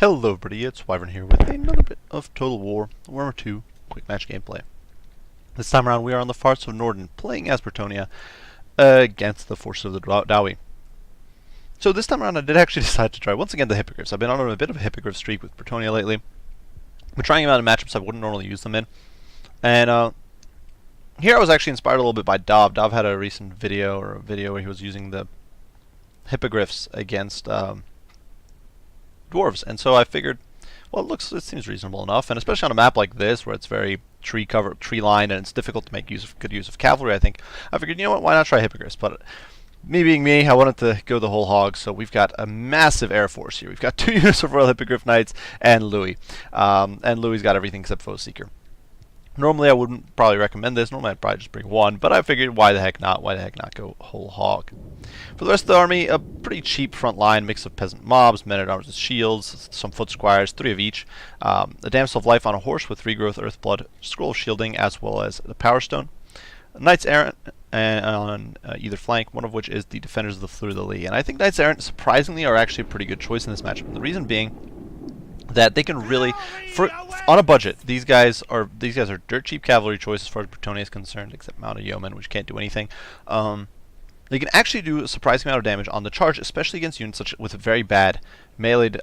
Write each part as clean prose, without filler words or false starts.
Hello everybody, it's Wyvern here with another bit of Total War Warhammer 2 quick match gameplay. This time around we are on the far side of Norden, playing as Brettonia against the forces of the Dwarves. So this time around I did actually decide to try once again the Hippogriffs. I've been on a bit of a Hippogriff streak with Brettonia lately. Been trying them out in matchups I wouldn't normally use them in. And here I was actually inspired a little bit by Dov. Dov had a recent video, where he was using the Hippogriffs against Dwarves, and so I figured, well, it seems reasonable enough, and especially on a map like this where it's very tree lined and it's difficult to make good use of cavalry. I figured, you know what, why not try Hippogriffs? But me being me, I wanted to go the whole hog, so we've got a massive air force here. We've got 2 units of Royal Hippogriff Knights and Louis, and Louis's got everything except Foe Seeker. Normally I wouldn't probably recommend this. Normally I'd probably just bring 1, but I figured why the heck not? Why the heck not go whole hog? For the rest of the army, a pretty cheap front line, mix of peasant mobs, men-at-arms with shields, some foot squires, 3 of each, a Damsel of Life on a horse with regrowth, earthblood, scroll of shielding, as well as the power stone. Knights Errant on either flank, one of which is the Defenders of the Fleur de Lis. And I think Knights Errant, surprisingly, are actually a pretty good choice in this matchup. And the reason being that they can really, on a budget, these guys are dirt cheap cavalry choice as far as Brettonia is concerned, except Mount of Yeomen, which can't do anything. They can actually do a surprising amount of damage on the charge, especially against units with very bad meleeed,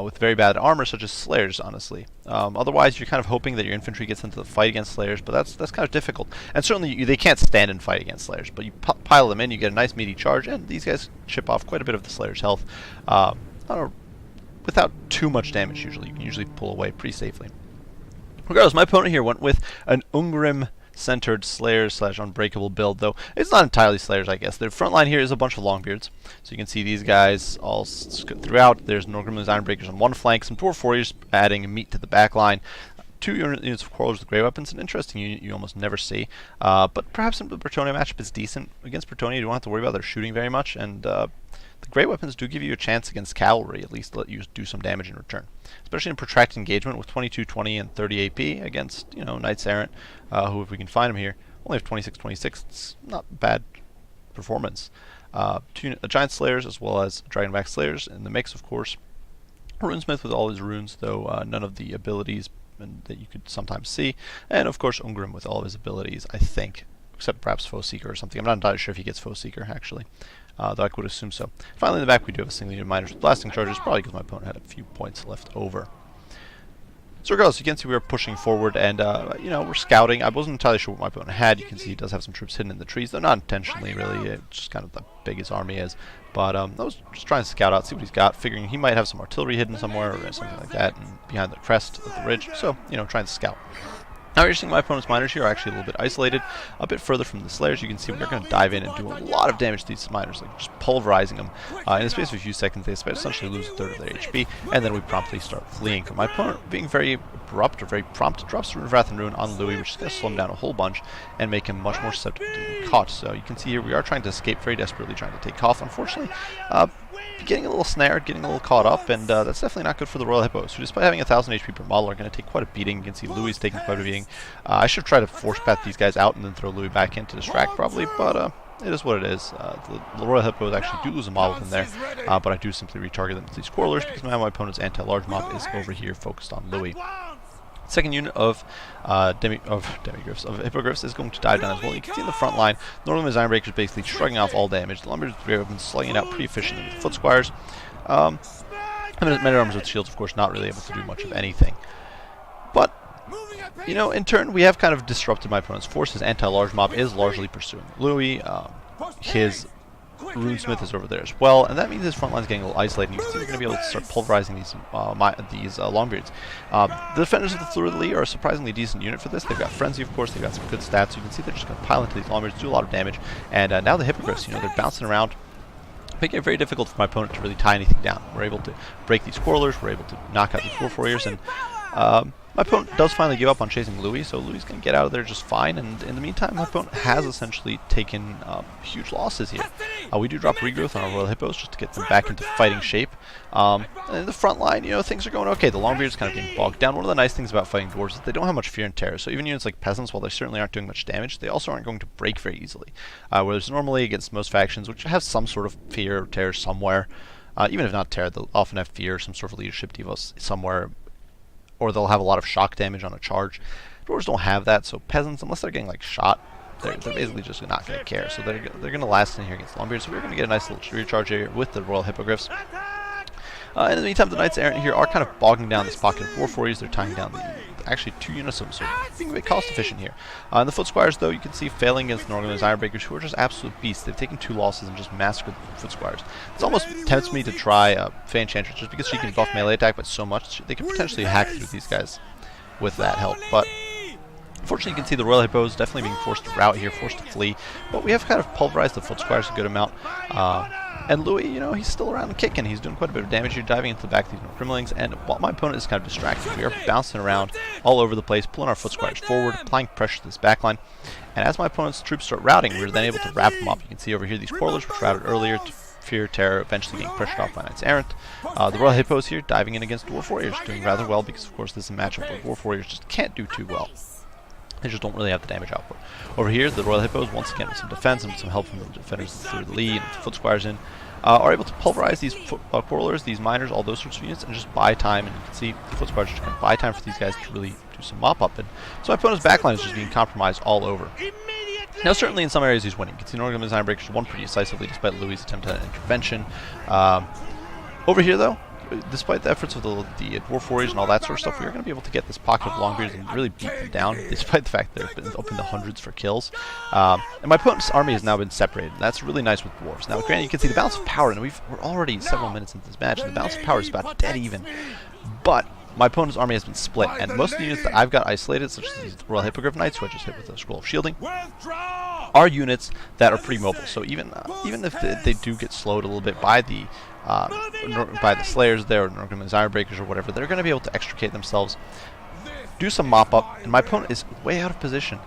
with very bad armor, such as Slayers. Honestly, otherwise you're kind of hoping that your infantry gets into the fight against Slayers, but that's kind of difficult. And certainly they can't stand and fight against Slayers. But you pile them in, you get a nice meaty charge, and these guys chip off quite a bit of the Slayers' health. Without too much damage, usually. You can usually pull away pretty safely. Regardless, my opponent here went with an Ungrim-centered Slayers/Unbreakable build, though it's not entirely Slayers, I guess. Their front line here is a bunch of Longbeards. So you can see these guys all throughout. There's Ungrim Ironbreakers on one flank, some Dwarf Warriors adding meat to the back line. 2 units of Quarrels with Grey Weapons, an interesting unit you almost never see. But perhaps in the Brettonia matchup is decent. Against Brettonia, you don't have to worry about their shooting very much, and the Grey Weapons do give you a chance against cavalry, at least let you do some damage in return. Especially in protracted engagement with 22, 20, and 30 AP against, Knights Errant, who, if we can find them here, only have 26, 26. It's not a bad performance. 2 Giant Slayers as well as Dragonback Slayers in the mix, of course. Runesmith with all his runes, though none of the abilities that you could sometimes see. And, of course, Ungrim with all of his abilities, I think, except perhaps Foe Seeker or something. I'm not entirely sure if he gets Foe Seeker, actually. Though I would assume so. Finally, in the back, we do have a single unit miners with blasting charges, probably because my opponent had a few points left over. So regardless, you can see we are pushing forward, and we're scouting. I wasn't entirely sure what my opponent had. You can see he does have some troops hidden in the trees, though not intentionally, really. It's just kind of how big his army is. But I was just trying to scout out, see what he's got, figuring he might have some artillery hidden somewhere or something like that, and behind the crest of the ridge. So, trying to scout. Now you're seeing my opponent's miners here are actually a little bit isolated, a bit further from the Slayers. You can see we're going to dive in and do a lot of damage to these miners, like just pulverizing them. In the space of a few seconds, they essentially lose a third of their HP, and then we promptly start fleeing. My opponent, being very abrupt or very prompt, drops Rune of Wrath and Ruin on Louis, which is going to slow him down a whole bunch and make him much more susceptible to being caught. So you can see here we are trying to escape very desperately, trying to take off. Unfortunately, getting a little snared, getting a little caught up, and that's definitely not good for the Royal Hippos, who, despite having 1,000 HP per model, are going to take quite a beating. You can see Louis taking quite a beating. I should try to force path these guys out and then throw Louis back in to distract, probably, but it is what it is. The Royal Hippos actually do lose a model in there, but I do simply retarget them with these Quarrelers because now my opponent's anti-large mob is over here focused on Louis. Second unit of Hippogriffs is going to dive down as well. You can see in the front line, Northern Ironbreakers basically shrugging off all damage. The Lumberers have been slugging it out pretty efficiently with Foot Squires. Men-at-arms with shields, of course, not really able to do much of anything. But, in turn, we have kind of disrupted my opponent's force. His anti-large mob is largely pursuing Louis. His Runesmith is over there as well, and that means his front line is getting a little isolated. You can see we're going to be able to start pulverizing these Longbeards. The Defenders of the Fleur de Lis are a surprisingly decent unit for this. They've got Frenzy, of course. They've got some good stats. You can see they're just going to pile into these Longbeards, do a lot of damage. And now the Hippogriffs, they're bouncing around, making it very difficult for my opponent to really tie anything down. We're able to break these Quarrelers. We're able to knock out these Dwarf Warriors, and my opponent does finally give up on chasing Louis, so Louis can get out of there just fine, and in the meantime, my opponent has essentially taken huge losses here. We do drop regrowth on our Royal Hippos just to get them back into fighting shape. And in the front line, things are going okay. The Longbeards kind of getting bogged down. One of the nice things about fighting Dwarves is they don't have much fear and terror, so even units like Peasants, while they certainly aren't doing much damage, they also aren't going to break very easily. Whereas normally against most factions, which have some sort of fear or terror somewhere, Even if not terror, they'll often have fear, some sort of leadership devos somewhere, or they'll have a lot of shock damage on a charge. Dwarves don't have that, so peasants, unless they're getting like shot, they're basically just not going to care. So they're going to last in here against Longbeards. So we're going to get a nice little recharge here with the Royal Hippogriffs. In the meantime, the Knights Errant here are kind of bogging down this pocket of Dwarf Warriors. They're tying down actually 2 units of them, so being a bit cost efficient here. In the Foot Squires, though, you can see failing against Northern's Ironbreakers, who are just absolute beasts. They've taken 2 losses and just massacred the Foot Squires. This almost tempts me to try Fan Enchantress, just because she can buff melee attack by so much. They can potentially hack through these guys with that help, but unfortunately, you can see the Royal Hippos definitely being forced to rout here, forced to flee. But we have kind of pulverized the Foot Squires a good amount. And Louis, you know, he's still around and kicking. He's doing quite a bit of damage here, diving into the back of these Grimlings. And while my opponent is kind of distracted, we are bouncing around all over the place, pulling our Foot Squires forward, applying pressure to this backline. And as my opponent's troops start routing, we're then able to wrap them up. You can see over here these Quarrelers, which routed earlier, to fear, terror, eventually getting pressured off by Knights Errant. The Royal Hippos here diving in against Dwarf Warriors, doing rather well because, of course, this is a matchup where Dwarf Warriors just can't do too well. They just don't really have the damage output. Over here, the Royal Hippos, once again with some defense and some help from the defenders through the lead and the Foot Squires in, are able to pulverize these Quarrelers, these Miners, all those sorts of units, and just buy time. And you can see the Foot Squires just going to buy time for these guys to really do some mop-up. And so my opponent's backline is just being compromised all over. Now, certainly in some areas he's winning. You can see Northern's Ironbreakers won pretty decisively despite Louis' attempt at intervention. Over here, though, despite the efforts of the Dwarf Warriors and all that sort of stuff, we are going to be able to get this pocket of Longbeards and really beat them down, despite the fact that they've been up in the hundreds for kills. And my opponent's army has now been separated. That's really nice with Dwarves. Now, granted, you can see the balance of power, and we're already several minutes into this match, and the balance of power is about dead even. But my opponent's army has been split, and most of the units that I've got isolated, such as these Royal Hippogriff Knights, who I just hit with a Scroll of Shielding, are units that are pretty mobile. So even if they do get slowed a little bit by the Slayers there, or Northern's Ironbreakers or whatever, they're going to be able to extricate themselves, do some mop-up, and my opponent is way out of position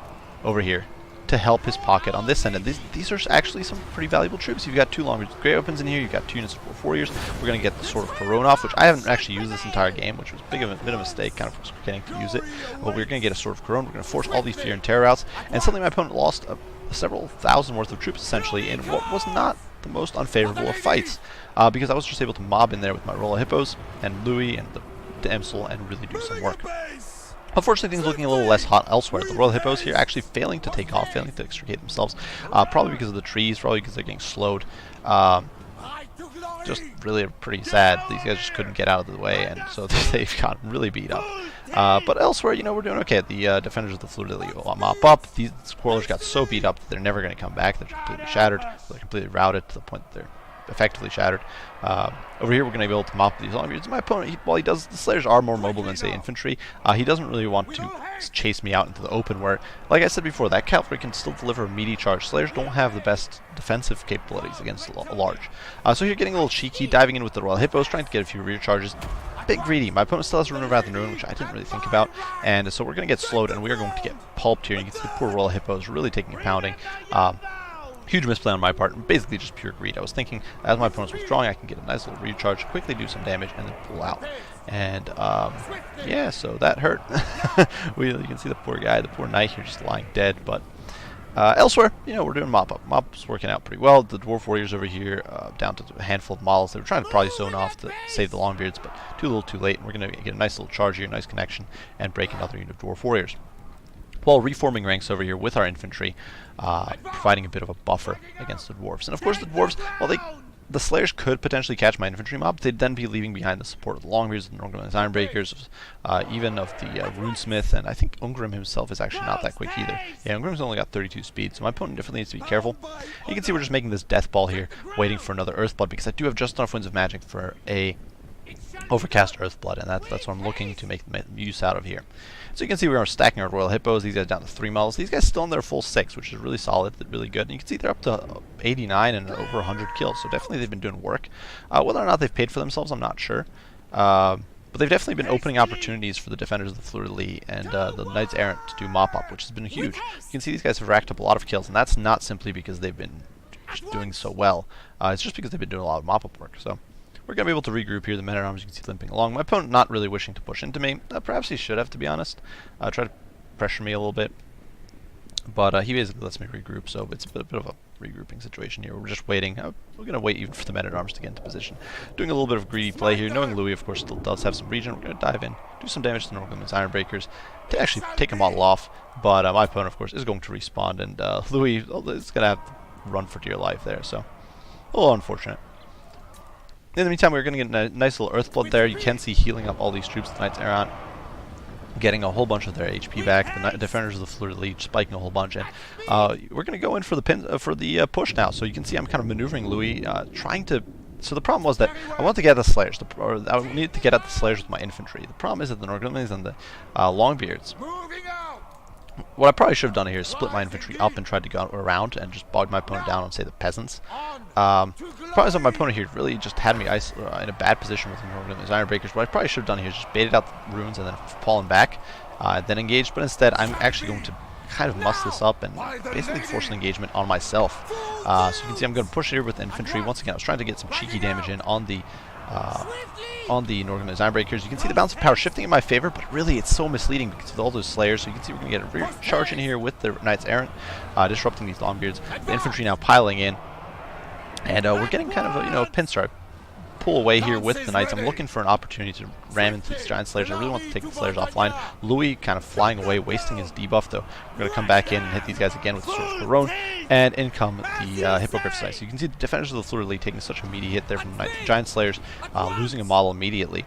over here to help his pocket on this end. And these are actually some pretty valuable troops. You've got 2 Longbeards Grey Opens in here, you've got 2 units of Dwarf Warriors. We're going to get the Sword of Koronoff, which I haven't actually used this entire game, which was a bit of a mistake, kind of forgetting to use it. But we're going to get a Sword of Koron. We're going to force all these Fear and Terror outs, and suddenly my opponent lost several thousand worth of troops, essentially, in what was not the most unfavorable of fights, because I was just able to mob in there with my Royal Hippos and Louis and the Emsel and really do some work. Unfortunately, things looking a little less hot elsewhere. The Royal Hippos here actually failing to take off, failing to extricate themselves, probably because of the trees, probably because they're getting slowed. Just really pretty sad. These guys just couldn't get out of the way, and so they've gotten really beat up. But elsewhere, you know, we're doing okay. The defenders of the Fluid Lily will mop up. These Quarrelers got so beat up that they're never going to come back. They're completely shattered. They're completely routed to the point that they're effectively shattered. Over here, we're going to be able to mop these Longbeards. My opponent, while he does, the Slayers are more mobile than, say, infantry. He doesn't really want to chase me out into the open where, like I said before, that cavalry can still deliver a meaty charge. Slayers don't have the best defensive capabilities against a large. So here, getting a little cheeky, diving in with the Royal Hippos, trying to get a few rear charges. A bit greedy. My opponent still has Rune of Wrath and Ruin, which I didn't really think about. And so we're going to get slowed, and we are going to get pulped here. You can see the poor Royal Hippos really taking a pounding. Huge misplay on my part, basically just pure greed. I was thinking, as my opponent's withdrawing, I can get a nice little recharge, quickly do some damage, and then pull out. And, yeah, so that hurt. You can see the poor guy, the poor knight here just lying dead, but elsewhere, you know, we're doing mop-up. Mop's working out pretty well. The Dwarf Warriors over here, down to a handful of models. They were trying to probably zone off to save the Longbeards, but too little too late, and we're going to get a nice little charge here, nice connection, and break another unit of Dwarf Warriors, while reforming ranks over here with our infantry, providing a bit of a buffer against the Dwarves. And of course the Dwarves, while the Slayers could potentially catch my infantry mob, they'd then be leaving behind the support of the Longbeards, the Northern's Ironbreakers, even of the Runesmith, and I think Ungrim himself is actually not that quick either. Yeah, Ungrim's only got 32 speed, so my opponent definitely needs to be careful. And you can see we're just making this death ball here, waiting for another Earthblood, because I do have just enough Winds of Magic for a Overcast Earthblood, and that's what I'm looking to make use out of here. So you can see we are stacking our Royal Hippos. These guys down to 3 models. These guys still in their full 6, which is really solid, really good. And you can see they're up to 89 and over 100 kills. So definitely they've been doing work. Whether or not they've paid for themselves, I'm not sure. But they've definitely been opening opportunities for the defenders of the Fleur-de-Lis and the Knights Errant to do mop-up, which has been huge. You can see these guys have racked up a lot of kills, and that's not simply because they've been doing so well. It's just because they've been doing a lot of mop-up work. So we're going to be able to regroup here. The men-at-arms, you can see limping along. My opponent not really wishing to push into me. Perhaps he should have, to be honest. Try to pressure me a little bit. But he basically lets me regroup, so it's a bit of a regrouping situation here. We're just waiting. We're going to wait even for the men-at-arms to get into position. Doing a little bit of greedy play here, knowing Louis, of course, still does have some regen. We're going to dive in, do some damage to the Norgrim's Ironbreakers to actually take a model off. But my opponent, of course, is going to respawn, and Louis is going to have to run for dear life there, so a little unfortunate. In the meantime, we're going to get a nice little Earthblood there. You can see healing up all these troops. The Knights Errant getting a whole bunch of their HP back. The defenders of the Fleur-de-Lis spiking a whole bunch, and we're going to go in for the push now. So you can see I'm kind of maneuvering Louis, trying to. So the problem was that I wanted to get at the Slayers, or I needed to get at the Slayers with my infantry. The problem is that the Norgrimans and the Longbeards. What I probably should have done here is split my infantry up and tried to go around and just bog my opponent down on, say, the peasants. Problem is that my opponent here really just had me in a bad position with the Ironbreakers. What I probably should have done here is just baited out the runes and then fallen back, then engaged. But instead, I'm actually going to kind of muss this up and basically force an engagement on myself. So you can see I'm going to push here with infantry. Once again, I was trying to get some cheeky damage in on the Norgrim's Ironbreakers. You can see the balance of power shifting in my favor, but really it's so misleading because of all those Slayers. So you can see we're going to get a rear charge in here with the Knights Errant, disrupting these Longbeards. The infantry now piling in, and we're getting kind of a pincer pull away here with the Knights. I'm looking for an opportunity to ram into these Giant Slayers. I really want to take the Slayers offline. Louis kind of flying away, wasting his debuff, though. We're going to come back in and hit these guys again with the Sword of Barone, and in come the Hippogriffs. So you can see the defenders of the Fleur-de-Lis taking such a meaty hit there from the Giant Slayers, losing a model immediately.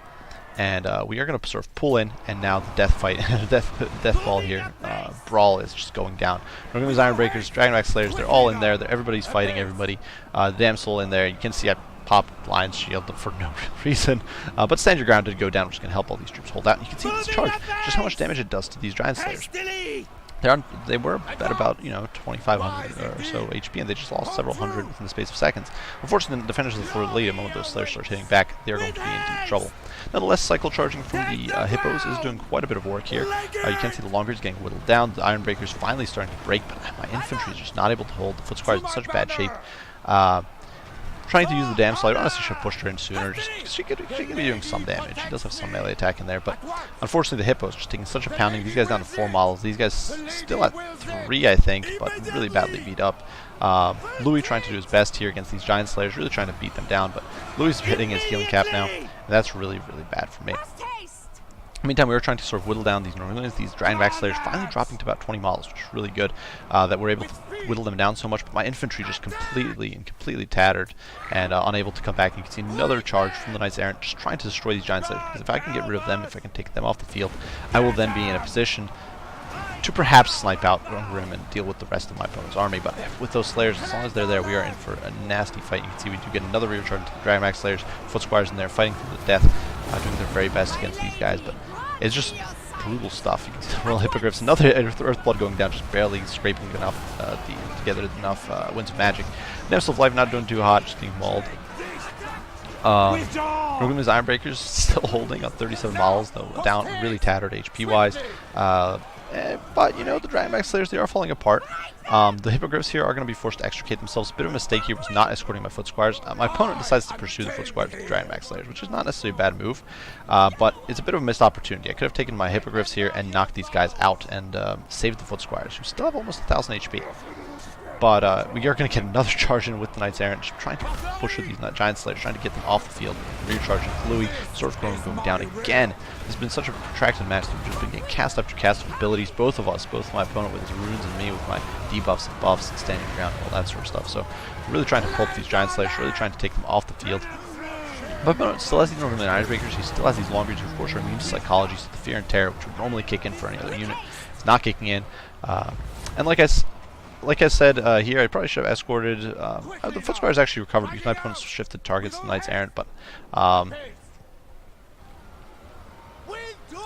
And we are going to sort of pull in, and now the death fight, death ball here, brawl is just going down. Norgrim's Ironbreakers, Dragonback Slayers, they're all in there. Everybody's fighting everybody. The Damsel in there. You can see I popped Lion's Shield for no real reason. But Stand Your Ground did go down, which is going to help all these troops hold out. And you can see this charge, just how much damage it does to these Giant Slayers. They were at about 2,500 or so HP, and they just lost several hundred within the space of seconds. Unfortunately, the defenders of the Fleur-de-Lis, the moment those Slayers start hitting back, they are going to be in deep trouble. Nonetheless, cycle charging from the Hippos is doing quite a bit of work here. You can see the Longbeards getting whittled down, the Ironbreakers finally starting to break, but my infantry is just not able to hold. The Footsquire is in such bad shape. Trying to use the Damsel. I honestly should have pushed her in sooner. Just she could be doing some damage. She does have some melee attack in there, but unfortunately the Hippos just taking such a pounding. These guys down to 4 models. These guys still at 3, I think, but really badly beat up. Louis trying to do his best here against these Giant Slayers, really trying to beat them down, but Louis is hitting his healing cap now, and that's really, really bad for me. Meantime, we were trying to sort of whittle down these Norgrimans, these Dragonback Slayers, finally dropping to about 20 models, which is really good, that we're able to whittle them down so much, but my infantry just completely tattered and unable to come back. You can see another charge from the Knights Errant, just trying to destroy these Giant Slayers, because if I can get rid of them, if I can take them off the field, I will then be in a position to perhaps snipe out Ungrim and deal with the rest of my opponent's army. But with those Slayers, as long as they're there, we are in for a nasty fight. You can see we do get another rear charge into the Dragonback Slayers. Footsquires in there fighting to the death, doing their very best against these guys, but it's just brutal stuff. You can see the Royal Hippogriffs, another Earthblood going down, just barely scraping enough together enough Winds of Magic. Damsel of Life not doing too hot, just getting mauled. Norgrim's Ironbreakers still holding on 37 models, though down really tattered HP-wise. But, the Dragonback Slayers, they are falling apart. The Hippogriffs here are going to be forced to extricate themselves. A bit of a mistake here was not escorting my Footsquires. My opponent decides to pursue the Footsquires with the Dragonback Slayers, which is not necessarily a bad move, but it's a bit of a missed opportunity. I could have taken my Hippogriffs here and knocked these guys out and saved the Footsquires, who still have almost 1,000 HP. But we are going to get another charge in with the Knights Errant, just trying to push with these Giant Slayers, trying to get them off the field. Rear charging Louis, Sword of Barone going down again. It's been such a protracted match that we've just been getting cast after cast of abilities, both of us, both my opponent with his runes and me with my debuffs and buffs and standing ground and all that sort of stuff. So we're really trying to pulp these Giant Slayers, really trying to take them off the field. My opponent still has these Norgrim Ironbreakers, he still has these Longbeards who of course are immune to psychology, so the fear and terror, which would normally kick in for any other unit, is not kicking in. And like I said here, I probably should have escorted. The Footsquires actually recovered because my opponents shifted targets to the Knights Errant, but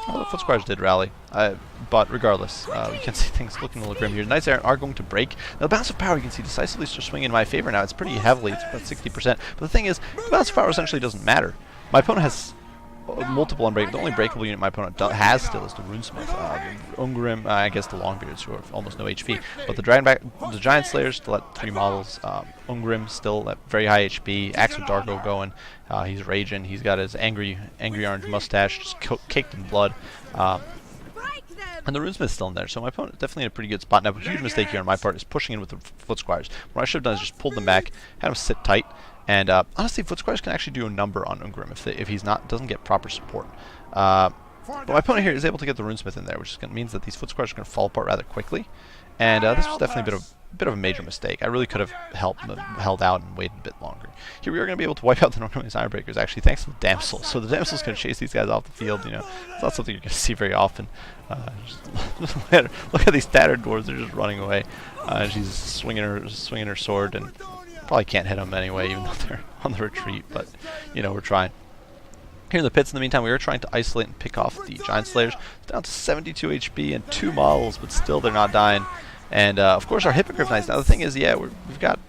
well, the Footsquires did rally. But regardless, you can see things looking a little grim here. The Knights Errant are going to break. Now, the balance of power, you can see decisively starts swinging in my favor now. It's pretty heavily. It's about 60%. But the thing is, the balance of power essentially doesn't matter. My opponent has multiple unbreakable. The only breakable unit my opponent has still is the Runesmith. Ungrim, I guess the Longbeards, who have almost no HP. But the Giant Slayers still at 3 models. Ungrim still at very high HP. Axe of Dargo going. He's raging. He's got his angry orange mustache just caked in blood. And the runesmith's still in there, so my opponent definitely in a pretty good spot. Now, a huge mistake here on my part is pushing in with the foot squires. What I should have done is just pulled them back, had them sit tight, and honestly, foot squires can actually do a number on Ungrim if he's doesn't get proper support. But my opponent here is able to get the runesmith in there, which means that these foot squires are going to fall apart rather quickly. And this was definitely a bit of a major mistake. I really could have held out and waited a bit longer. Here we are going to be able to wipe out the Northern's Ironbreakers, actually, thanks to the Damsel. So the Damsel's going to chase these guys off the field, you know. It's not something you're going to see very often. Look at these tattered dwarves, they're just running away. She's swinging her sword, and probably can't hit them anyway, even though they're on the retreat, but, you know, we're trying. Here in the pits, in the meantime, we are trying to isolate and pick off the Giant Slayers. It's down to 72 HP and 2 models, but still they're not dying. And, of course, our Hippogriff Knights. Now, the thing is, yeah, we've got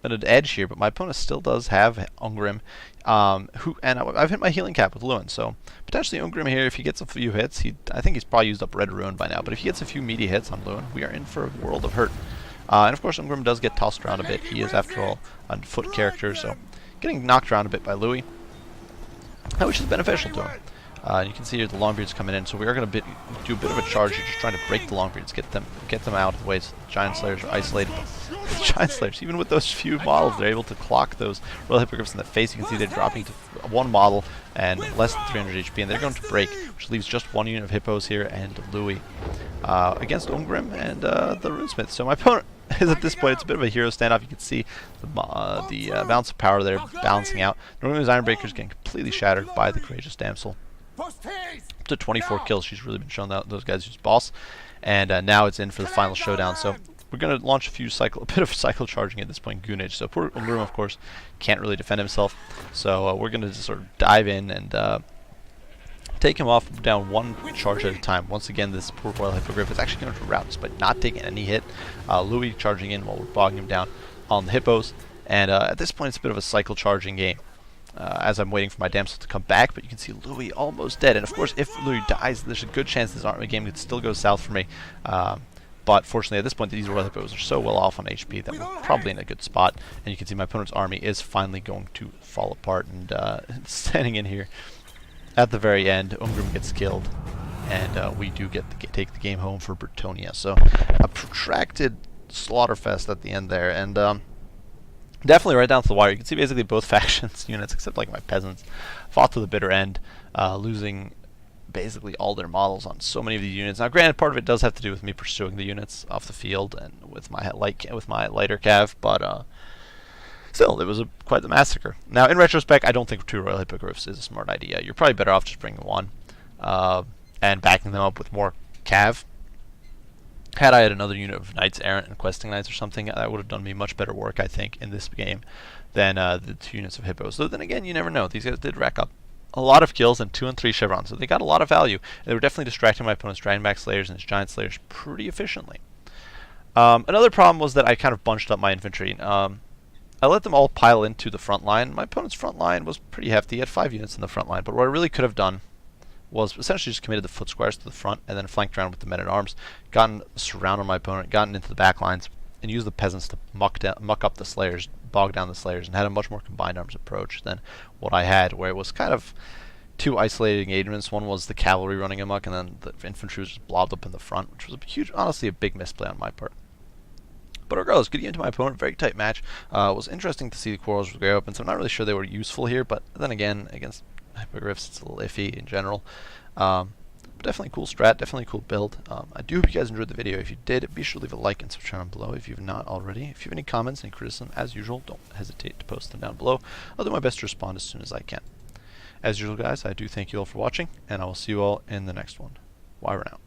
an edge here, but my opponent still does have Ungrim. And I've hit my healing cap with Lewin, so potentially Ungrim here, if he gets a few hits, I think he's probably used up Red Ruin by now, but if he gets a few meaty hits on Lewin, we are in for a world of hurt. And, of course, Ungrim does get tossed around a bit. He is, after all, a foot character, so getting knocked around a bit by Louis, which is beneficial to him. You can see here the Longbeards coming in, so we are going to do a bit of a charge here, just trying to break the Longbeards, get them out of the way so the Giant Slayers are isolated. The Giant Slayers, even with those few models, they're able to clock those Royal Hippogriffs in the face. You can see they're dropping to 1 model and less than 300 HP, and they're going to break, which leaves just 1 unit of Hippos here and Louis against Ungrim and the Runesmith. So my opponent is at this point, it's a bit of a hero standoff. You can see the balance of power there balancing out. Northern's Ironbreaker is getting completely shattered by the Courageous Damsel. Up to 24 kills. She's really been showing those guys who's boss, and now it's in for the final showdown. So we're going to launch a bit of cycle charging at this point. Goonage. So poor Ungrim, of course, can't really defend himself. So we're going to just sort of dive in and take him off down 1 charge at a time. Once again, this poor Royal Hippogriff is actually going to rout despite not taking any hit. Louis charging in while we're bogging him down on the Hippos, and at this point it's a bit of a cycle charging game. As I'm waiting for my Damsel to come back, but you can see Louis almost dead. And of course, if Louis dies, there's a good chance this game could still go south for me. But fortunately, at this point, these Royal Hippos are so well off on HP that we're probably in a good spot. And you can see my opponent's army is finally going to fall apart. And standing in here at the very end, Ungrim gets killed, and we do take the game home for Brettonia. So a protracted slaughterfest at the end there, and definitely right down to the wire. You can see basically both factions units, except like my peasants, fought to the bitter end, losing basically all their models on so many of these units. Now, granted, part of it does have to do with me pursuing the units off the field and with my lighter cav, but still, it was quite the massacre. Now, in retrospect, I don't think 2 Royal Hippogriffs is a smart idea. You're probably better off just bringing 1 and backing them up with more cav. Had I had another unit of Knights Errant and Questing Knights or something, that would have done me much better work, I think, in this game than the 2 units of Hippos. So then again, you never know. These guys did rack up a lot of kills and 2 and 3 chevrons, so they got a lot of value. They were definitely distracting my opponent's Dragon Back Slayers and his Giant Slayers pretty efficiently. Another problem was that I kind of bunched up my infantry. I let them all pile into the front line. My opponent's front line was pretty hefty. He had 5 units in the front line, but what I really could have done was essentially just committed the foot squires to the front and then flanked around with the men-at-arms, gotten surrounded my opponent, gotten into the back lines, and used the peasants to muck up the Slayers, bog down the Slayers, and had a much more combined arms approach than what I had, where it was kind of 2 isolated engagements. One was the cavalry running amok, and then the infantry was just blobbed up in the front, which was a huge, honestly, a big misplay on my part. But regardless, getting into my opponent, very tight match. It was interesting to see the quarrels with Grey Open, so I'm not really sure they were useful here, but then again, against Hippogriffs, it's a little iffy in general. But definitely cool strat, definitely cool build. I do hope you guys enjoyed the video. If you did, be sure to leave a like and subscribe down below if you've not already. If you have any comments, any criticism, as usual, don't hesitate to post them down below. I'll do my best to respond as soon as I can. As usual, guys, I do thank you all for watching, and I will see you all in the next one. Wyvern out.